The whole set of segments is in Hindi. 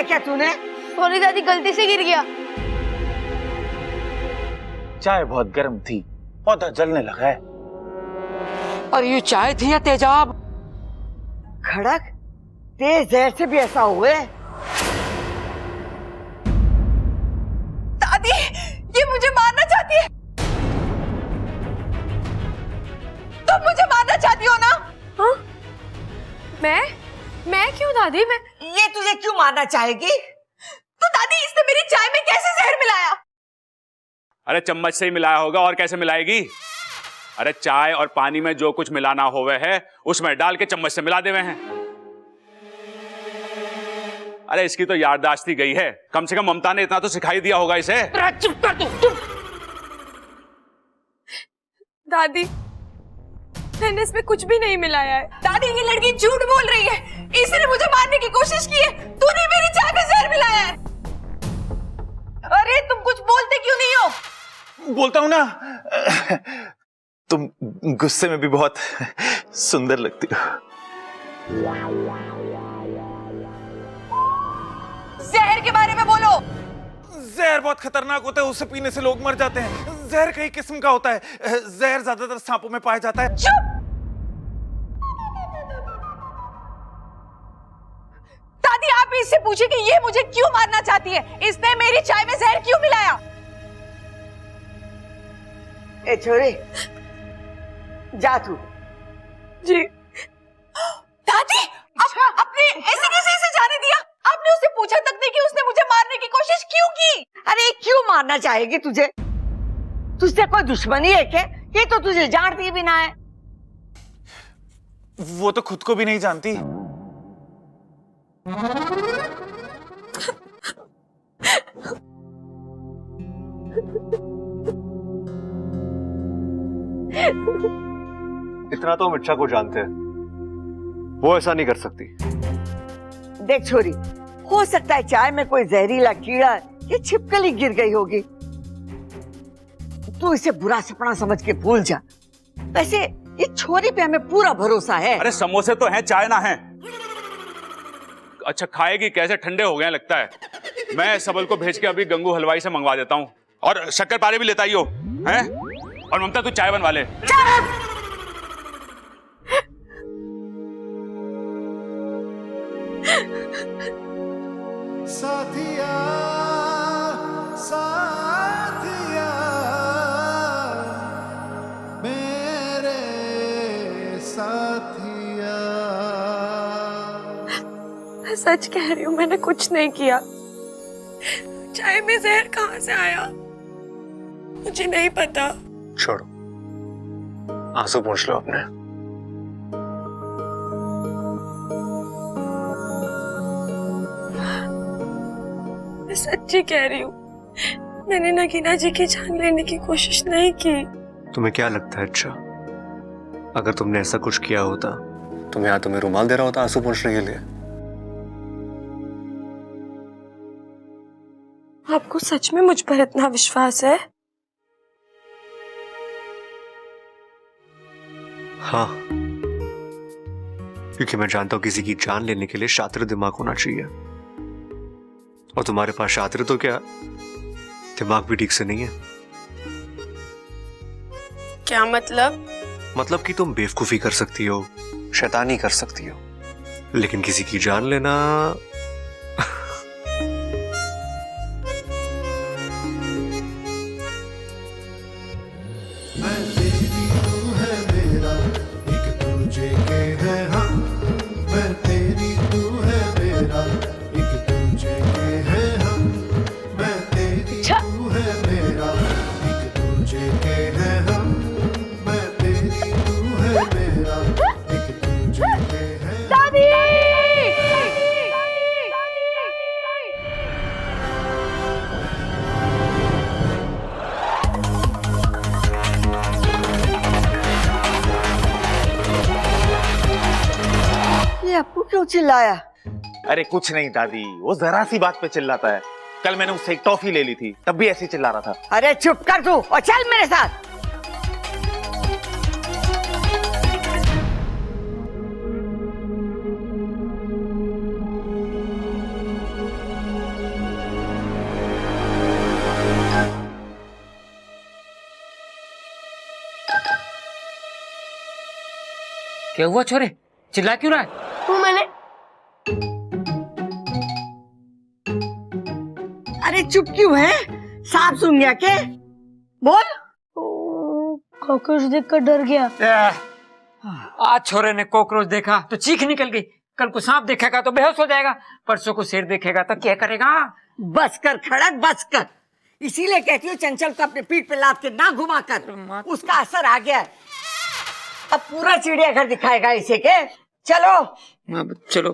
क्या तूने? सॉरी दादी, गलती से गिर गया। चाय बहुत गर्म थी, पौधा जलने लगा है। और ये चाय थी या तेजाब? खड़क, तेज जहर से भी ऐसा हुए? दादी, ये मुझे मारना चाहती है। तुम मुझे मारना चाहती हो ना? हाँ? मैं क्यों दादी? ये तुझे क्यों मारना चाहेगी? तो दादी, इसने मेरी चाय में कैसे जहर मिलाया? अरे चम्मच से ही मिलाया होगा, और कैसे मिलाएगी? अरे चाय और पानी में जो कुछ मिलाना होवे है उसमें डाल के चम्मच से मिला देवे हैं। अरे इसकी तो याददाश्त ही गई है, कम से कम ममता ने इतना तो सिखाई दिया होगा इसे। चुप कर तू, चुप। दादी, मैंने इसमें कुछ भी नहीं मिलाया है। दादी, ये लड़की झूठ बोल रही है। इसने मुझे मारने की कोशिश की है। तूने मेरी चाय में जहर मिलाया है। अरे तुम कुछ बोलते क्यों नहीं हो? बोलता हूं ना, तुम गुस्से में भी बहुत सुंदर लगती हो। जहर के बारे में बोलो। जहर बहुत खतरनाक होता है, उसे पीने से लोग मर जाते हैं। जहर कई किस्म का होता है। जहर ज्यादातर सांपों में पाया जाता है। चुप! दादी, आप इससे पूछिए कि ये मुझे क्यों मारना चाहती है। इसने मेरी चाय में जहर क्यों मिलाया? ए छोरी, जा तू। जी दादी, आपने ऐसे कैसे इसे जाने दिया? आपने उससे पूछा तक नहीं कि उसने मुझे मारने की कोशिश क्यों की? अरे क्यों मारना चाहेगी तुझे? तुझसे कोई दुश्मनी है क्या? ये तो तुझे जानती भी ना है। वो तो खुद को भी नहीं जानती। इतना तो हम इच्छा को जानते हैं, वो ऐसा नहीं कर सकती। देख छोरी, हो सकता है चाय में कोई जहरीला कीड़ा या छिपकली गिर गई होगी। तू इसे बुरा सपना समझ के भूल जा। वैसे ये छोरी पे हमें पूरा भरोसा है। अरे समोसे तो हैं, चाय ना है। अच्छा खाएगी कैसे? ठंडे हो गए लगता है। मैं सबल को भेज के अभी गंगू हलवाई से मंगवा देता हूँ, और शक्कर पारे भी लेता ही हो हैं? और ममता तू चाय बनवा ले। साथिया साथिया मेरे साथिया। मैं सच कह रही हूँ, मैंने कुछ नहीं किया। चाय में जहर कहाँ से आया मुझे नहीं पता। छोड़ो, आंसू पूछ लो अपने। मैं सच्ची कह रही हूँ, मैंने नगीना जी की जान लेने की कोशिश नहीं की। तुम्हें क्या लगता है अच्छा, अगर तुमने ऐसा कुछ किया होता तो मैं तुम्हें रुमाल दे रहा होता आंसू पोंछने के लिए? आपको सच में मुझ पर इतना विश्वास है? हाँ, क्योंकि मैं जानता हूं किसी की जान लेने के लिए शातिर दिमाग होना चाहिए, और तुम्हारे पास शातिर तो क्या, दिमाग भी ठीक से नहीं है। क्या मतलब? मतलब कि तुम बेवकूफी कर सकती हो, शैतानी कर सकती हो, लेकिन किसी की जान लेना मैं तेरी तू है मेरा, एक दूजे के है हम। मैं तेरी तू है मेरा, एक दूजे के है हम। मैं तेरी तू है मेरा, एक दूजे के है हम। मैं तेरी तू है मेरा, एक दूजे के है हम। दादी! ये अप्पू क्यों चिल्लाया? अरे कुछ नहीं दादी, वो जरा सी बात पे चिल्लाता है। कल मैंने उससे एक टॉफी ले ली थी, तब भी ऐसे ही चिल्ला रहा था। अरे चुप कर तू और चल मेरे साथ। क्या हुआ छोरे, चिल्ला क्यों रहा है? वो मैंने अरे चुप क्यों है? सांप सुन गया के? बोल। कॉकरोच देखकर डर गया। आज छोरे ने कॉकरोच देखा तो चीख निकल गई, कल को सांप देखेगा तो बेहोश हो जाएगा, परसों को शेर देखेगा तो क्या करेगा? बस कर खड़क, बस कर। इसीलिए कहती हूँ चंचल को अपने पीठ पे लाद के ना घुमा कर, उसका असर आ गया है। अब पूरा चिड़ियाघर दिखाएगा इसे के। चलो चलो।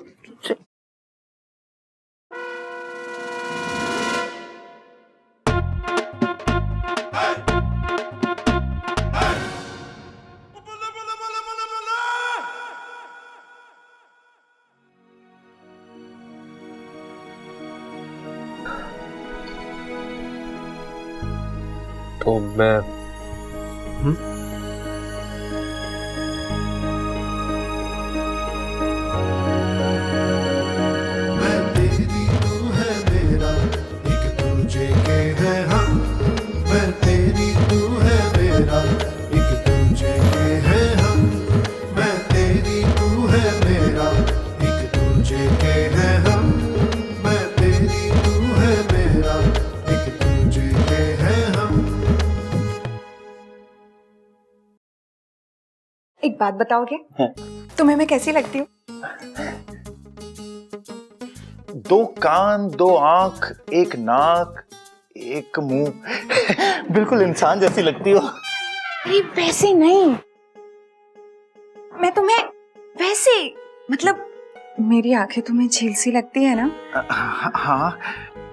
तो मैं मैं तेरी तू है मेरा एक दूजे के हैं हम मैं तेरी तू है मेरा एक दूजे के हैं हम मैं तेरी तू है मेरा एक दूजे के हैं हम मैं तेरी तू है मेरा एक दूजे के हैं हम। एक बात बताओगे? तुम्हें मैं कैसी लगती हूँ? दो कान, दो आंख, एक नाक, एक मुंह, बिल्कुल इंसान जैसी लगती हो। अरे वैसे नहीं, मैं तुम्हें वैसे, मतलब मेरी आंखें तुम्हें झील सी लगती है ना? हाँ।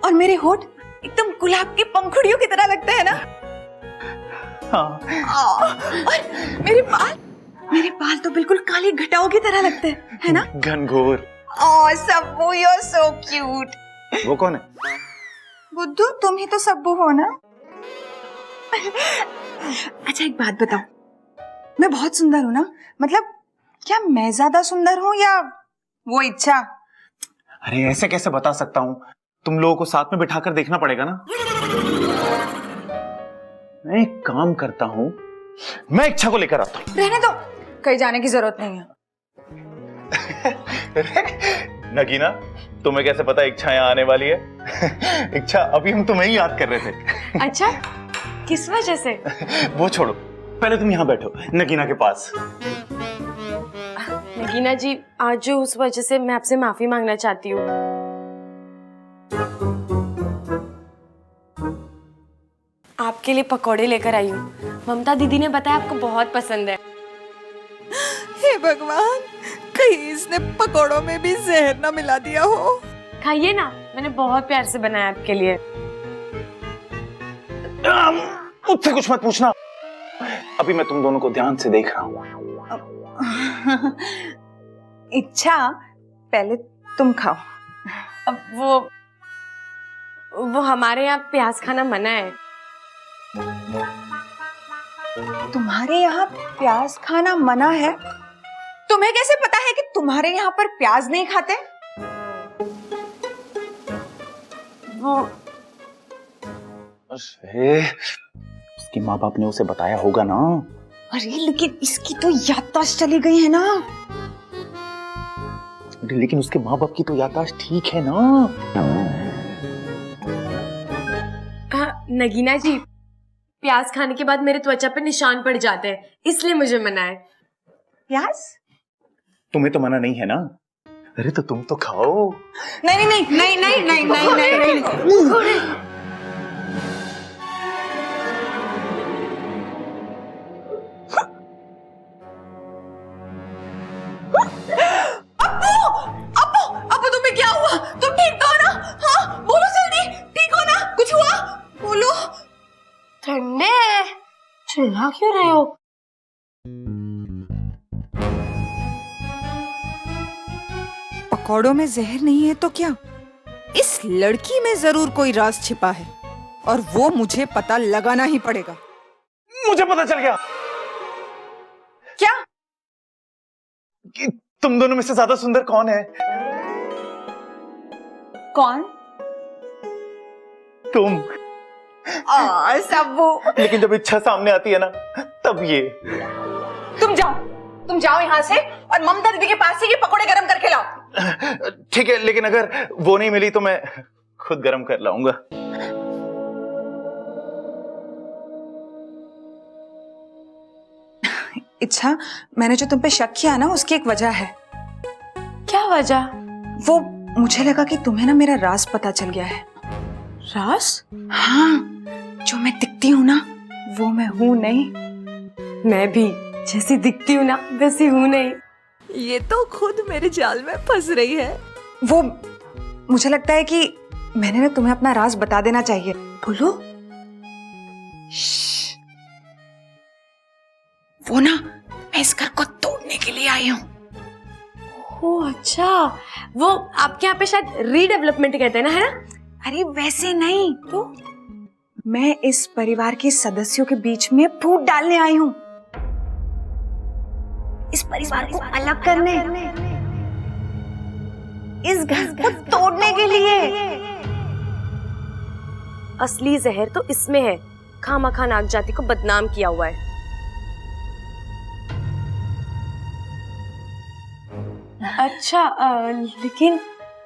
और मेरे होठ एकदम गुलाब की पंखुड़ियों की तरह लगते हैं ना? हाँ। और मेरे बाल तो बिल्कुल काली घटाओं की तरह लगते हैं, है ना? घनघोर। Oh Sabbu, you are so cute. वो कौन है? बुद्धू, तुम ही तो सब्बू हो ना? अच्छा एक बात बताओ, मैं बहुत सुंदर हूँ ना? मतलब क्या मैं ज्यादा सुंदर हूँ या वो इच्छा? अरे ऐसे कैसे बता सकता हूँ, तुम लोगों को साथ में बिठाकर देखना पड़ेगा ना। मैं एक काम करता हूँ, मैं इच्छा को लेकर आता हूँ। रहने दो, कहीं जाने की जरूरत नहीं है। नगीना, तुम्हें कैसे पता इच्छा यहाँ आने वाली है? इच्छा, अभी हम तुम्हें ही याद कर रहे थे। अच्छा, किस वजह से? वो छोड़ो, पहले तुम यहाँ बैठो नगीना के पास। नगीना जी, आज जो उस वजह से मैं आपसे माफी मांगना चाहती हूँ। आपके लिए पकौड़े लेकर आई हूँ। ममता दीदी ने बताया आपको बहुत पसंद है। हे भगवान, कहीं इसने पकौड़ों में भी जहर ना मिला दिया हो। खाइए ना, मैंने बहुत प्यार से बनाया आपके लिए। मुझसे कुछ मत पूछना, अभी मैं तुम दोनों को ध्यान से देख रहा हूँ। इच्छा, पहले तुम खाओ। अब वो हमारे यहाँ प्याज खाना मना है। तुम्हारे यहाँ प्याज खाना मना है? तुम्हें कैसे पता है कि तुम्हारे यहाँ पर प्याज नहीं खाते? वो अरे, उसकी माँ बाप ने उसे बताया होगा ना। अरे लेकिन इसकी तो याददाश्त चली गई है ना। लेकिन उसके माँ बाप की तो याददाश्त ठीक है ना। नगीना जी, प्याज खाने के बाद मेरे त्वचा पे निशान पड़ जाते हैं, इसलिए मुझे मना है। प्याज? तुम्हें तो मना नहीं है ना? अरे तो तुम तो खाओ। नहीं नहीं नहीं नहीं नहीं नहीं नहीं नहीं नहीं। अप्पू तुम्हें क्या हुआ? तुम ठीक तो हो ना? हाँ बोलो जल्दी, ठीक हो ना? कुछ हुआ? बोलो। ठंडे, चिल्ला क्यों रहे हो? पकौड़ों में जहर नहीं है तो क्या? इस लड़की में जरूर कोई राज छिपा है और वो मुझे पता लगाना ही पड़ेगा। मुझे पता चल गया। क्या? कि तुम दोनों में से ज्यादा सुंदर कौन है? कौन? तुम। सब्बू। लेकिन जब इच्छा सामने आती है ना, तब ये। तुम जाओ, तुम जाओ यहाँ से और ममता दीदी के पास से ये पकोड़े गरम करके लाओ। ठीक है, लेकिन अगर वो नहीं मिली तो मैं खुद गर्म कर लाऊंगा। इच्छा, मैंने जो तुम पे शक किया ना, उसकी एक वजह है। क्या वजह? वो मुझे लगा कि तुम्हें ना मेरा राज पता चल गया है। राज? हाँ, जो मैं दिखती हूँ ना, वो मैं हूँ नहीं। मैं भी जैसी दिखती हूँ ना वैसी हूँ नहीं। ये तो खुद मेरे जाल में फंस रही है। वो मुझे लगता है कि मैंने ना तुम्हें अपना राज बता देना चाहिए। बोलो। वो ना, मैं इस घर को तोड़ने के लिए आई हूँ। ओह अच्छा, वो आपके यहाँ पे शायद रीडेवलपमेंट कहते हैं ना, है ना? अरे वैसे नहीं, तो मैं इस परिवार के सदस्यों के बीच में फूट डालने आई हूँ, इस परिवार को अलग करने, इस घर को तोड़ने के लिए। असली जहर तो इसमें है, खामखा नाग जाति को बदनाम किया हुआ है। अच्छा, लेकिन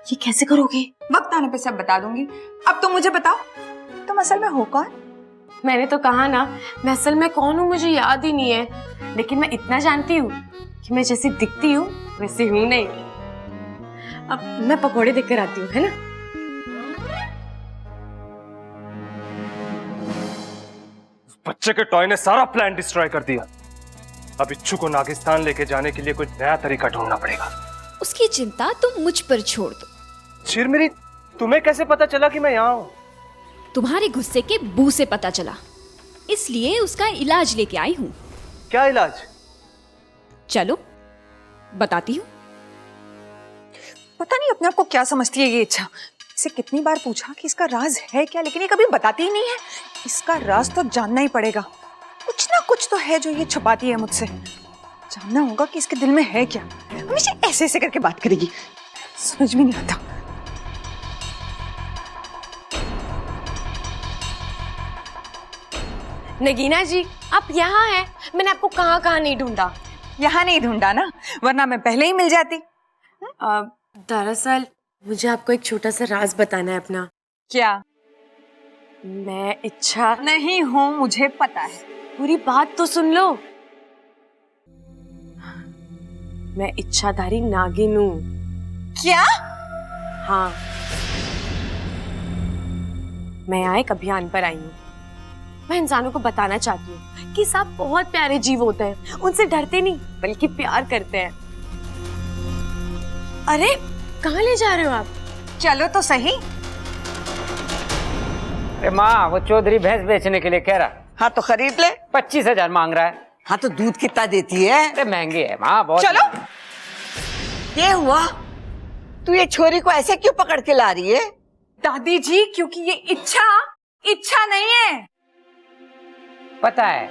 ये कैसे करोगे? वक्त आने पे सब बता दूंगी। अब तुम मुझे बताओ, तुम असल में हो कौन? मैंने तो कहा ना, मैं असल में कौन हूँ मुझे याद ही नहीं है, लेकिन मैं इतना जानती हूँ कि मैं जैसी दिखती हूँ वैसी हूँ नहीं। अब मैं पकोड़े देकर आती हूँ, है ना? बच्चे के टॉय ने सारा प्लान डिस्ट्रॉय कर दिया। अब इच्छू को नागिस्तान लेके जाने के लिए कोई नया तरीका ढूंढना पड़ेगा। उसकी चिंता तुम मुझ पर छोड़ दो। चिरमिरी, तुम्हें कैसे पता चला कि मैं यहाँ हूँ? तुम्हारे गुस्से के बू से पता चला, इसलिए उसका इलाज लेके आई हूँ। क्या इलाज? चलो बताती हूँ। पता नहीं अपने आप को क्या समझती है ये इच्छा। इसे कितनी बार पूछा कि इसका राज है क्या, लेकिन ये कभी बताती ही नहीं है। इसका राज तो जानना ही पड़ेगा। कुछ ना कुछ तो है जो ये छुपाती है मुझसे। जानना होगा कि इसके दिल में है क्या। हमेशा ऐसे ऐसे करके बात करेगी, समझ में नहीं आता। नगीना जी, आप यहाँ हैं? मैंने आपको कहाँ कहाँ नहीं ढूंढा। यहाँ नहीं ढूंढा ना, वरना मैं पहले ही मिल जाती। दरअसल मुझे आपको एक छोटा सा राज बताना है अपना। क्या? मैं इच्छा नहीं हूँ, मुझे पता है। पूरी बात तो सुन लो। मैं इच्छाधारी नागिन हूँ। क्या? हाँ, मैं यहाँ एक अभियान पर आई हूँ। मैं इंसानों को बताना चाहती हूँ कि सांप बहुत प्यारे जीव होते हैं, उनसे डरते नहीं बल्कि प्यार करते हैं। अरे कहाँ ले जा रहे हो आप? चलो तो सही। अरे माँ, वो चौधरी भैंस बेचने के लिए कह रहा। हाँ तो खरीद ले। 25,000 मांग रहा है। हाँ तो दूध कितना देती है? अरे महंगी है माँ बहुत। चलो। ये हुआ, तू ये छोरी को ऐसे क्यों पकड़ के ला रही है? दादी जी, क्योंकि ये इच्छा नहीं है। पता है,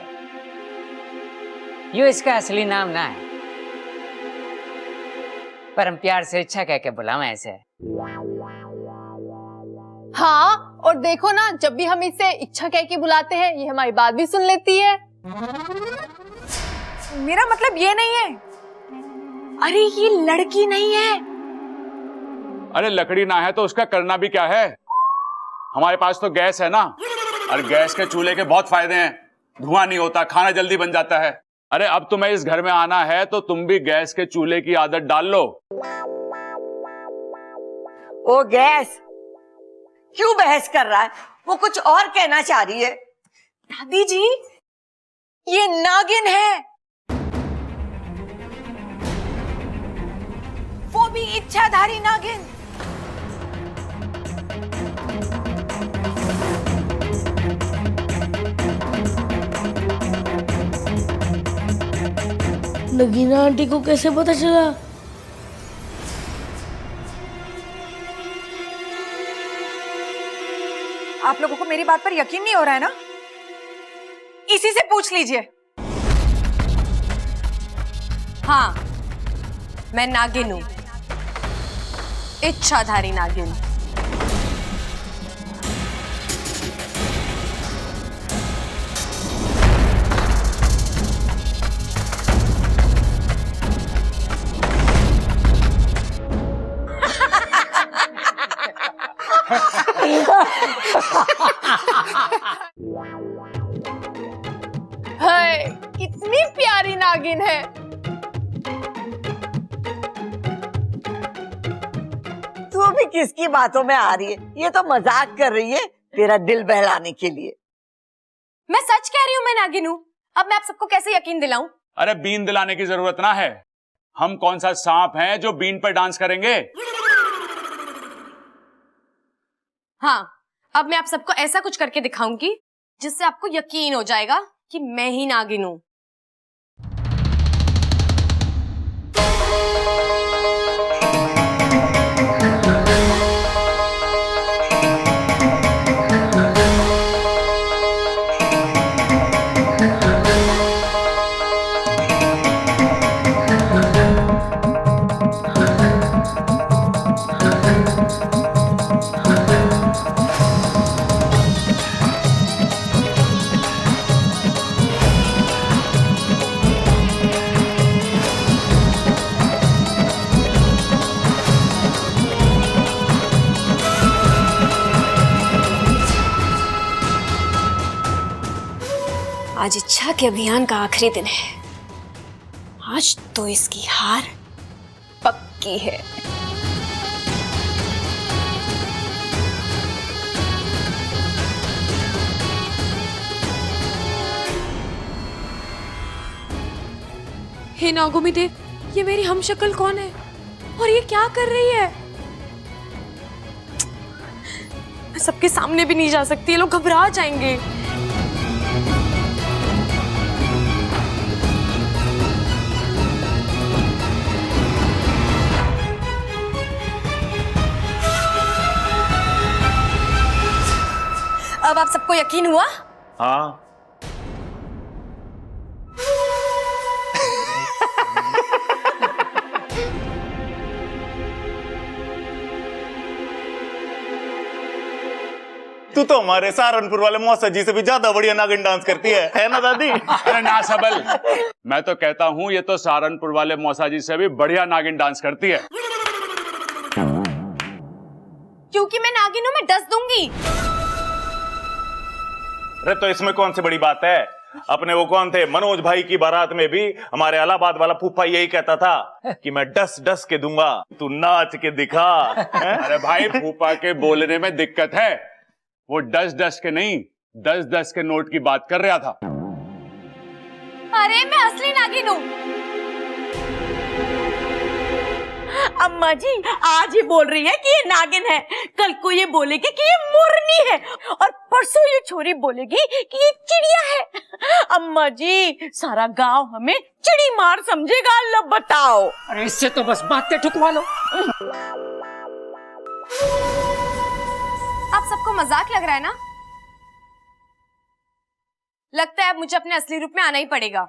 यो इसका असली नाम ना है, पर हम प्यार से इच्छा कह के बुलावे ऐसे। हाँ, और देखो ना, जब भी हम इसे इच्छा कह के बुलाते हैं ये हमारी बात भी सुन लेती है। मेरा मतलब ये नहीं है। अरे ये लड़की नहीं है। अरे लकड़ी ना है तो उसका करना भी क्या है? हमारे पास तो गैस है ना, और गैस के चूल्हे के बहुत फायदे हैं। धुआं नहीं होता, खाना जल्दी बन जाता है। अरे अब तुम्हें इस घर में आना है तो तुम भी गैस के चूल्हे की आदत डाल लो। ओ गैस, क्यों बहस कर रहा है? वो कुछ और कहना चाह रही है। दादी जी, ये नागिन है, वो भी इच्छाधारी नागिन। नगीना आंटी को कैसे पता चला? आप लोगों को मेरी बात पर यकीन नहीं हो रहा है ना? इसी से पूछ लीजिए। हाँ, मैं नागिन हूँ, इच्छाधारी नागिन। हाय कितनी प्यारी नागिन है। तू भी किसकी बातों में आ रही है? ये तो मजाक कर रही है तेरा दिल बहलाने के लिए। मैं सच कह रही हूँ, मैं नागिन हूँ। अब मैं आप सबको कैसे यकीन दिलाऊं? अरे बीन दिलाने की जरूरत ना है। हम कौन सा सांप हैं जो बीन पर डांस करेंगे? हाँ, अब मैं आप सबको ऐसा कुछ करके दिखाऊंगी जिससे आपको यकीन हो जाएगा कि मैं ही नागिन हूँ। आज इच्छा के अभियान का आखिरी दिन है। आज तो इसकी हार पक्की है। हे नागोमी देव, ये मेरी हमशक्ल कौन है और ये क्या कर रही है? मैं सबके सामने भी नहीं जा सकती, ये लोग घबरा जाएंगे। अब आप सबको यकीन हुआ? हाँ। तू तो हमारे सहारनपुर वाले मौसा जी से भी ज्यादा बढ़िया नागिन डांस करती है ना दादी? अरे ना सबल, मैं तो कहता हूं ये तो सहारनपुर वाले मौसा जी से भी बढ़िया नागिन डांस करती है। क्योंकि मैं नागिन हूं, मैं डस दूंगी। अरे तो इसमें कौन सी बड़ी बात है? अपने वो कौन थे, मनोज भाई की बारात में भी हमारे इलाहाबाद वाला फूफा यही कहता था कि मैं डस डस के दूंगा, तू नाच के दिखा। अरे भाई, फूफा के बोलने में दिक्कत है। वो डस डस के नहीं, 10-10 के नोट की बात कर रहा था। अरे मैं असली नागिन हूँ। अम्मा जी आज ये बोल रही है कि ये नागिन है, कल को ये बोलेगी कि ये मोरनी है और परसों ये छोरी बोलेगी कि ये चिड़िया है। अम्मा जी सारा गांव हमें चिड़ी मार समझेगा, अल्लाह बताओ। अरे इससे तो बस बातें ठुकवा लो। आप सबको मजाक लग रहा है ना? लगता है अब मुझे अपने असली रूप में आना ही पड़ेगा।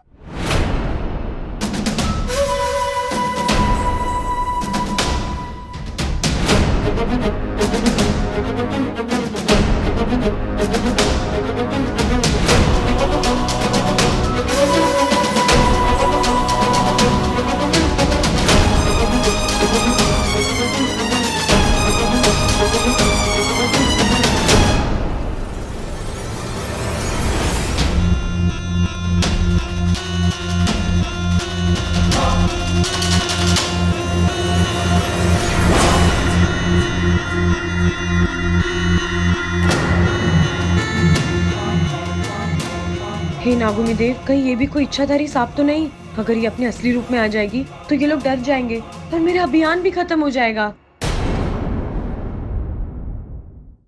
हे नागोमी देव, कहीं ये भी कोई इच्छाधारी सांप तो नहीं? अगर ये अपने असली रूप में आ जाएगी तो ये लोग डर जाएंगे और मेरा अभियान भी खत्म हो जाएगा।